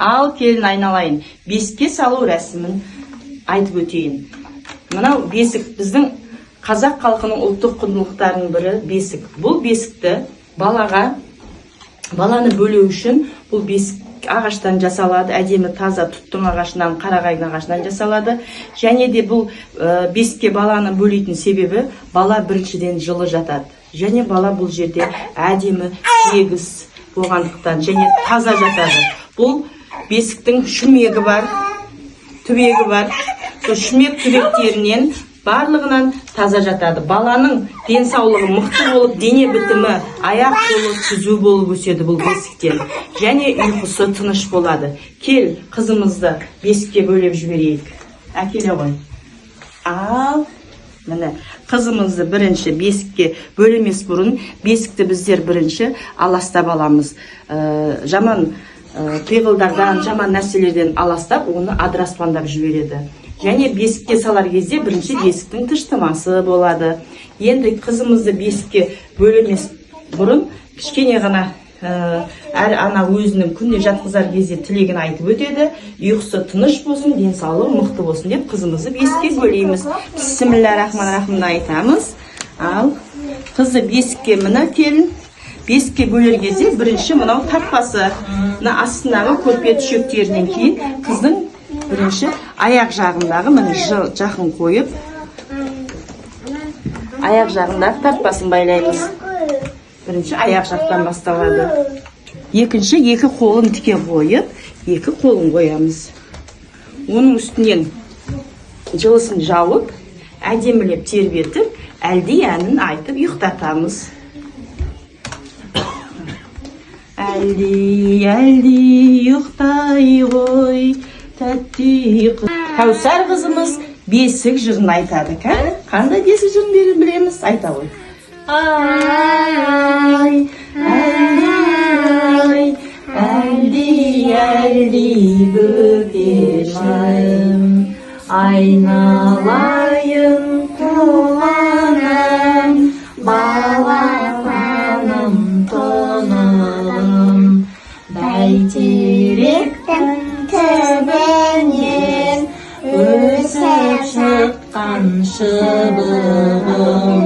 Ал келін айналайын. Бесікке салу рәсімін айтып өтейін. Мынау бесік біздің қазақ халқының ұлттық құндылықтарының бірі бесік. Бұл бесікті баланы бөлу үшін бұл бесік ағаштан жасалады, әдемі таза тұттың ағашынан, қарағайдың ағашынан жасалады. Және де бұл бесікке баланы бөлейтін себебі бала біріншіден жылы жатады. Және бала бұл жерде әдемі тегіс болғандықтан және таза жатады. Бұл бесіктің шүмегі бар, түбегі бар. Сол шүмек түбектерінен барлығынан таза жатады. Баланың денсаулығы мықты болып, дене бітімі аяқ қолы түзу болып өседі бұл бесіктен. Және ұйқысы тыныш болады. Кел, қызымызды бесікке бөлеп жіберейік. Әкеле ғой. Ал, міне, қызымызды бірінші бесікке бөлемес бұрын, бесікті біздер бірінші аластап аламыз. Жаман пиғылдардан, жаман нәрселерден аластап, оны адыраспандап жібереді. Және бесікке салар кезде бірінші бесіктің тыштамасы болады. Енді қызымызды бесікке бөлемес бұрын кішкене ғана әр ана өзінің күнде жатқызар кезде тілегін айтып өтеді. Ұйқысы тыныш болсын, денсаулығы мықты болсын деп қызымызды бесікке бөлейміз. Бисмиллахир-рахманир-рахим айтамыз. Ал қызы бесікке мына келін. Бесікке бөлер кезде бірінші мынау тартпасы астындағы көрпе түшектерінен кейін қыздың бірінші аяқ жағындағы міне жақын қойып аяқ жағындағы тартпасын байлаймыз. Бірінші аяқ жақтан басталады. Екінші екі қолын тіке қойып, екі қолын қоямыз. Оның үстінен жылысын жауып, әдемілеп тербетіп, әлди әнін айтып ұйықтатамыз. Әлди, әлди, ұйықтай ғой, тәтті қыз. Кәусар қызымыз бесік жырын айтады. Қандай бесік жырын білеміз? Айта ғой. Ай, әлди, әлди, әлди, бөкешім, айналайын қуаным, балапаным тоным, бәйтеректің түбінен өсіп шыққан шыбығым,